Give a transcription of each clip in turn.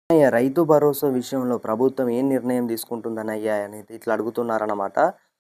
రైతు భరోసా విషయంలో ప్రభుత్వం ఏం నిర్ణయం తీసుకుంటుందనయ్యా అనేది ఇట్లా అడుగుతున్నారన్నమాట.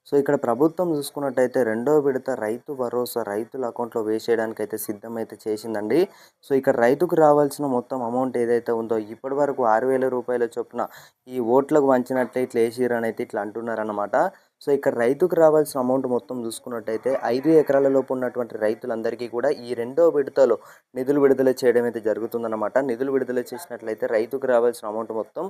సో, ఇక్కడ ప్రభుత్వం చూసుకున్నట్టయితే రెండో విడత రైతు భరోసా రైతుల అకౌంట్‌లో వేసేయడానికైతే సిద్ధమైతే చేసిందండి. సో, ఇక్కడ రైతుకు రావాల్సిన మొత్తం అమౌంట్ ఏదైతే ఉందో ఇప్పటివరకు రూ. 6,000 చొప్పున ఈ ఓట్లకు వంచినట్లే ఇట్లా ఏసిర్రనైతే ఇట్లా అంటున్నారన్నమాట. సో, ఇక్కడ రైతుకు రావాల్సిన అమౌంట్ మొత్తం చూసుకున్నట్టయితే 5 ఎకరాల లోపు ఉన్నటువంటి రైతులందరికీ కూడా ఈ రెండో విడతలో నిధులు విడుదల చేయడం అయితే జరుగుతుందన్నమాట. నిధులు విడుదల చేసినట్లయితే రైతుకు రావాల్సిన అమౌంట్ మొత్తం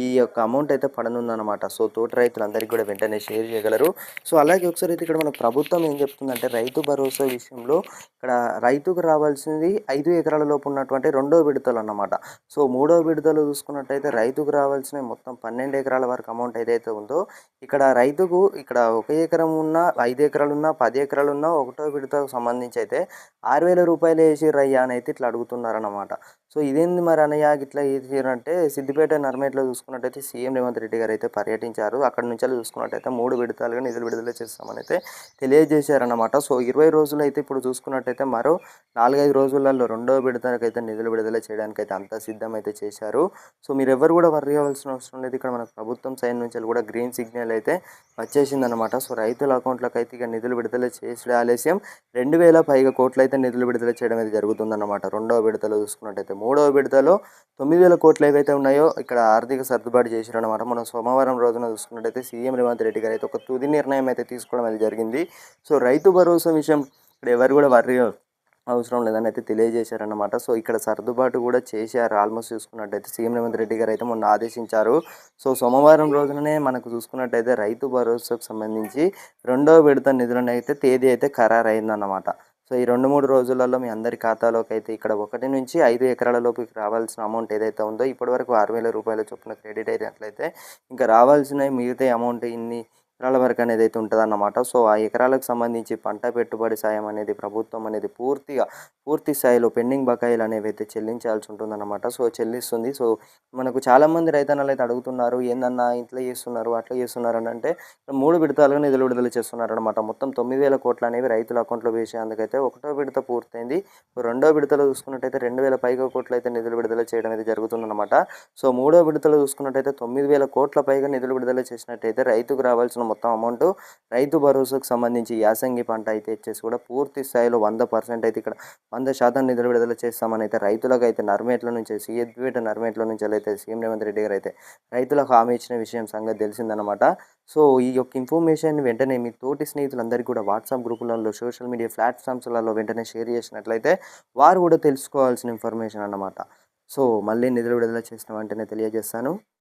ఈ యొక్క అమౌంట్ అయితే పడనుందన్నమాట. సో, తోటి రైతులందరికీ కూడా వెంటనే షేర్ చేయగలరు. సో, అలాగే ఒకసారి అయితే ఇక్కడ మన ప్రభుత్వం ఏం చెప్తుందంటే రైతు భరోసా విషయంలో ఇక్కడ రైతుకు రావాల్సింది 5 ఎకరాల లోపు ఉన్నటువంటి రెండో విడతలన్నమాట. సో, మూడో విడతలో చూసుకున్నట్టయితే రైతుకు రావాల్సినవి మొత్తం 12 ఎకరాల వరకు అమౌంట్ ఏదైతే ఉందో ఇక్కడ రైతుకు ఇక్కడ 1 ఎకరం ఉన్నా, 5 ఎకరాలున్నా, 10 ఎకరాలున్నా ఒకటో విడతకు సంబంధించి అయితే రూ. 6,000 ఏసిర్రయ్యా అని అయితే ఇట్లా అడుగుతున్నారన్నమాట. సో, ఇదేంది మరి అన్నయ్య గిట్లా ఏసిర్రంటే సిద్దిపేట, నర్మేట్లో చూసుకున్నట్టయితే సీఎం రేవంత్ రెడ్డి గారు అయితే పర్యటించారు. అక్కడి నుంచెల్లి చూసుకున్నట్టయితే 3 విడతలుగా నిధులు విడుదల చేస్తామని అయితే తెలియజేశారన్నమాట. సో, 20 రోజులైతే ఇప్పుడు చూసుకున్నట్టయితే మరో 4, 5 రోజులలో రెండో విడతకైతే నిధులు విడుదల చేయడానికైతే అంతా సిద్ధమైతే చేశారు. సో, మీరెవ్వరు కూడా వర్రీ అవ్వాల్సిన అవసరం లేదు. ఇక్కడ మన ప్రభుత్వం సైడ్ నుంచి కూడా గ్రీన్ సిగ్నల్ అయితే వచ్చేసిందనమాట. సో, రైతుల అకౌంట్లకైతే ఇక నిధులు విడుదల చేసుడే ఆలస్యం 2,000 పైగా కోట్లయితే నిధులు విడుదల చేయడం అయితే జరుగుతుందన్నమాట. రెండవ విడతలో చూసుకున్నట్టయితే. మూడవ విడతలో 9,000 కోట్లు ఏవైతే ఉన్నాయో ఇక్కడ ఆర్థిక సర్దుబాటు చేశారనమాట. మనం సోమవారం రోజున చూసుకున్నట్టయితే సీఎం రేవంత్ రెడ్డి గారు అయితే ఒక తుది నిర్ణయం అయితే తీసుకోవడం అయితే జరిగింది. సో, రైతు భరోసా విషయం ఇక్కడ ఎవరు కూడా వర్రీ అవసరం లేదని అయితే తెలియజేశారన్నమాట. సో, ఇక్కడ సర్దుబాటు కూడా చేశారు. ఆల్మోస్ట్ చూసుకున్నట్టయితే సీఎం రేవంత్ రెడ్డి గారు అయితే మొన్న ఆదేశించారు. సో, సోమవారం రోజుననే మనకు చూసుకున్నట్టయితే రైతు భరోసాకు సంబంధించి రెండో విడత నిధులనైతే తేదీ అయితే ఖరారైందన్నమాట. సో, ఈ 2, 3 రోజులలో మీ అందరి ఖాతాలోకి అయితే ఇక్కడ 1-5 ఎకరాల లోపుకి రావాల్సిన అమౌంట్ ఏదైతే ఉందో ఇప్పటివరకు రూ. 6,000 చొప్పున క్రెడిట్ అయినట్లయితే ఇంకా రావాల్సినవి మిగతా అమౌంట్ ఇన్ని ఎకరాల వరకు అనేది అయితే ఉంటుందన్నమాట. సో, ఆ ఎకరాలకు సంబంధించి పంట పెట్టుబడి సాయం అనేది ప్రభుత్వం అనేది పూర్తి స్థాయిలో పెండింగ్ బకాయిలు అనేవి అయితే చెల్లించాల్సి ఉంటుందన్నమాట. సో, చెల్లిస్తుంది. సో, మనకు చాలామంది రైతన్నలు అయితే అడుగుతున్నారు, ఏందన్నా ఇట్లా చేస్తున్నారు, అట్లా చేస్తున్నారు అని అంటే 3 విడతలుగా నిధులు విడుదల చేస్తున్నారన్నమాట. మొత్తం 9,000 కోట్లు అనేవి రైతుల అకౌంట్లో వేసేందుకైతే ఒకటో విడత పూర్తయింది. రెండో విడతలో చూసుకున్నట్టయితే 2,000 పైగా కోట్లు అయితే నిధులు విడుదల చేయడం అయితే జరుగుతుందన్నమాట. సో, మూడో విడతలో చూసుకున్నట్టయితే 9,000 కోట్ల పైగా నిధులు విడుదల చేసినట్టయితే రైతుకు రావాల్సిన మొత్తం అమౌంట్ రైతు భరోసాకు సంబంధించి యాసంగి పంట అయితే ఇచ్చేసి కూడా పూర్తి స్థాయిలో 100% అయితే ఇక్కడ 100% నిధులు విడుదల చేస్తామని అయితే రైతులకు అయితే నర్మేట్ల నుంచి సిద్దిపేట నర్మేట్ల నుంచి అయితే సీఎం రేవంత్ రెడ్డి గారు అయితే రైతులకు హామీ ఇచ్చిన విషయం సంగతి తెలిసిందనమాట. సో, ఈ యొక్క ఇన్ఫర్మేషన్ వెంటనే మీ తోటి స్నేహితులందరికీ కూడా వాట్సాప్ గ్రూపులలో సోషల్ మీడియా ప్లాట్ఫామ్స్లలో వెంటనే షేర్ చేసినట్లయితే వారు కూడా తెలుసుకోవాల్సిన ఇన్ఫర్మేషన్ అన్నమాట. సో, మళ్ళీ నిధులు విడుదల చేసిన వెంటనే తెలియజేస్తాను.